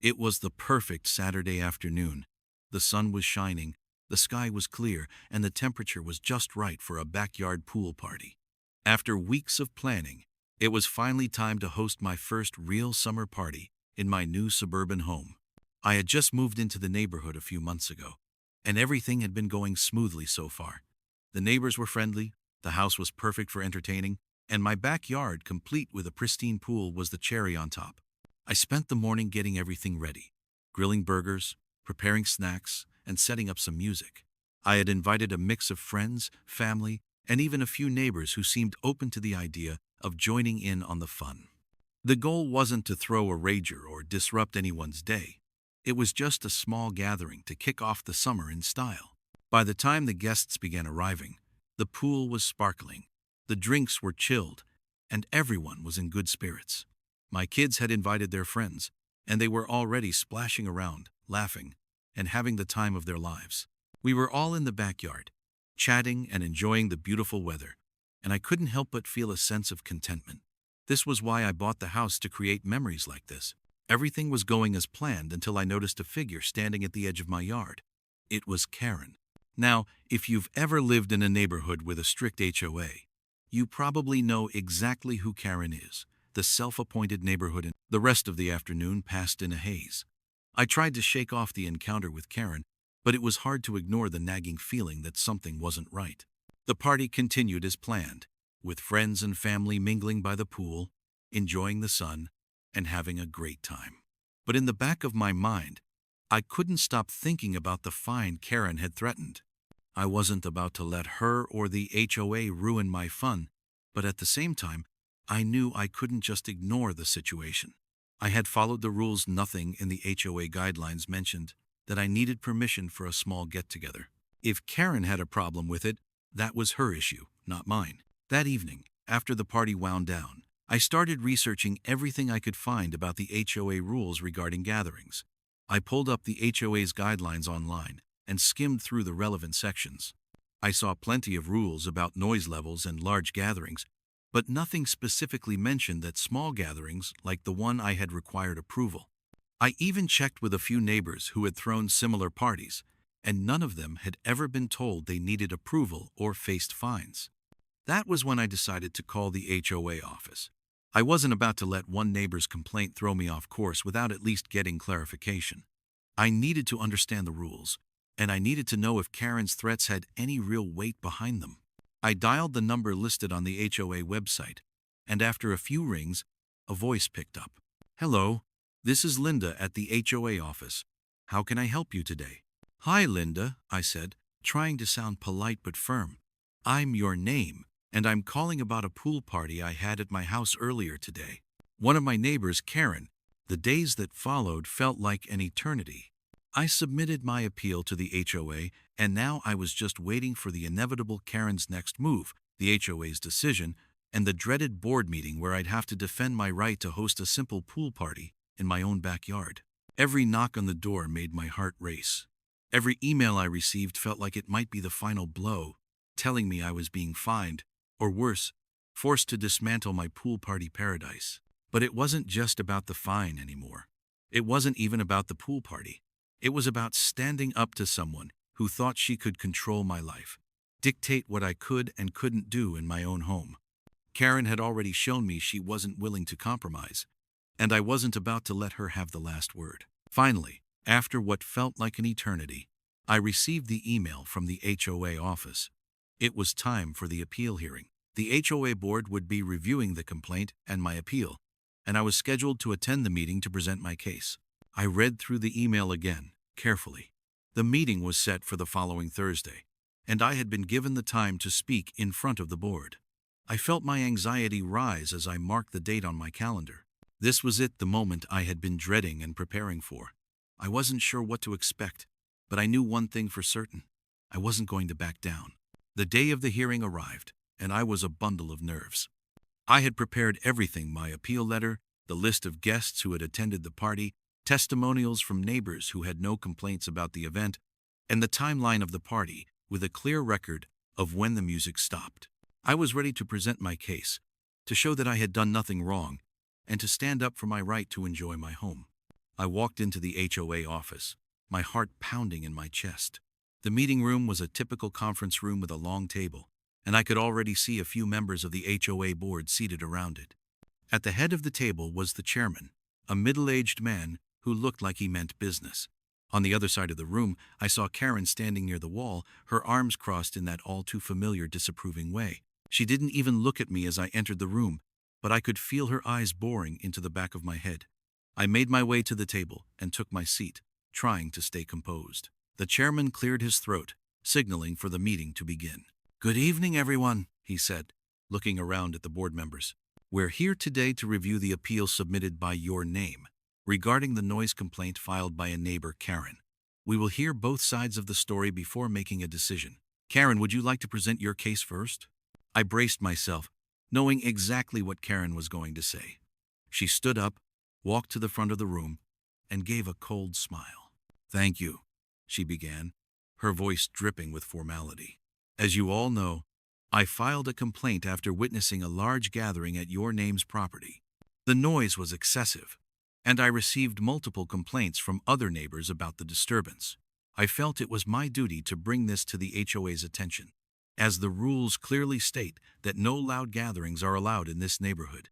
It was the perfect Saturday afternoon. The sun was shining, the sky was clear, and the temperature was just right for a backyard pool party. After weeks of planning, it was finally time to host my first real summer party in my new suburban home. I had just moved into the neighborhood a few months ago, and everything had been going smoothly so far. The neighbors were friendly, the house was perfect for entertaining, and my backyard, complete with a pristine pool, was the cherry on top. I spent the morning getting everything ready, grilling burgers, preparing snacks, and setting up some music. I had invited a mix of friends, family, and even a few neighbors who seemed open to the idea of joining in on the fun. The goal wasn't to throw a rager or disrupt anyone's day. It was just a small gathering to kick off the summer in style. By the time the guests began arriving, the pool was sparkling, the drinks were chilled, and everyone was in good spirits. My kids had invited their friends, and they were already splashing around, laughing, and having the time of their lives. We were all in the backyard, chatting and enjoying the beautiful weather, and I couldn't help but feel a sense of contentment. This was why I bought the house, to create memories like this. Everything was going as planned until I noticed a figure standing at the edge of my yard. It was Karen. Now, if you've ever lived in a neighborhood with a strict HOA, you probably know exactly who Karen is, the self-appointed neighborhood. The rest of the afternoon passed in a haze. I tried to shake off the encounter with Karen, but it was hard to ignore the nagging feeling that something wasn't right. The party continued as planned, with friends and family mingling by the pool, enjoying the sun, and having a great time. But in the back of my mind, I couldn't stop thinking about the fine Karen had threatened. I wasn't about to let her or the HOA ruin my fun, but at the same time, I knew I couldn't just ignore the situation. I had followed the rules. Nothing in the HOA guidelines mentioned that I needed permission for a small get-together. If Karen had a problem with it, that was her issue, not mine. That evening, after the party wound down, I started researching everything I could find about the HOA rules regarding gatherings. I pulled up the HOA's guidelines online and skimmed through the relevant sections. I saw plenty of rules about noise levels and large gatherings, but nothing specifically mentioned that small gatherings, like the one I had, required approval. I even checked with a few neighbors who had thrown similar parties, and none of them had ever been told they needed approval or faced fines. That was when I decided to call the HOA office. I wasn't about to let one neighbor's complaint throw me off course without at least getting clarification. I needed to understand the rules, and I needed to know if Karen's threats had any real weight behind them. I dialed the number listed on the HOA website, and after a few rings, a voice picked up. "Hello, this is Linda at the HOA office. How can I help you today?" "Hi, Linda," I said, trying to sound polite but firm. "I'm your name, and I'm calling about a pool party I had at my house earlier today. One of my neighbors, Karen." The days that followed felt like an eternity. I submitted my appeal to the HOA, and now I was just waiting for the inevitable Karen's next move, the HOA's decision, and the dreaded board meeting where I'd have to defend my right to host a simple pool party in my own backyard. Every knock on the door made my heart race. Every email I received felt like it might be the final blow, telling me I was being fined, or worse, forced to dismantle my pool party paradise. But it wasn't just about the fine anymore. It wasn't even about the pool party. It was about standing up to someone who thought she could control my life, dictate what I could and couldn't do in my own home. Karen had already shown me she wasn't willing to compromise, and I wasn't about to let her have the last word. Finally, after what felt like an eternity, I received the email from the HOA office. It was time for the appeal hearing. The HOA board would be reviewing the complaint and my appeal, and I was scheduled to attend the meeting to present my case. I read through the email again, carefully. The meeting was set for the following Thursday, and I had been given the time to speak in front of the board. I felt my anxiety rise as I marked the date on my calendar. This was it, the moment I had been dreading and preparing for. I wasn't sure what to expect, but I knew one thing for certain. I wasn't going to back down. The day of the hearing arrived, and I was a bundle of nerves. I had prepared everything: my appeal letter, the list of guests who had attended the party, testimonials from neighbors who had no complaints about the event, and the timeline of the party with a clear record of when the music stopped. I was ready to present my case, to show that I had done nothing wrong, and to stand up for my right to enjoy my home. I walked into the HOA office, my heart pounding in my chest. The meeting room was a typical conference room with a long table, and I could already see a few members of the HOA board seated around it. At the head of the table was the chairman, a middle-aged man who looked like he meant business. On the other side of the room, I saw Karen standing near the wall, her arms crossed in that all-too-familiar disapproving way. She didn't even look at me as I entered the room, but I could feel her eyes boring into the back of my head. I made my way to the table and took my seat, trying to stay composed. The chairman cleared his throat, signaling for the meeting to begin. "Good evening, everyone," he said, looking around at the board members. "We're here today to review the appeal submitted by your name regarding the noise complaint filed by a neighbor, Karen. We will hear both sides of the story before making a decision. Karen, would you like to present your case first?" I braced myself, knowing exactly what Karen was going to say. She stood up, walked to the front of the room, and gave a cold smile. "Thank you," she began, her voice dripping with formality. "As you all know, I filed a complaint after witnessing a large gathering at your name's property. The noise was excessive, and I received multiple complaints from other neighbors about the disturbance. I felt it was my duty to bring this to the HOA's attention, as the rules clearly state that no loud gatherings are allowed in this neighborhood.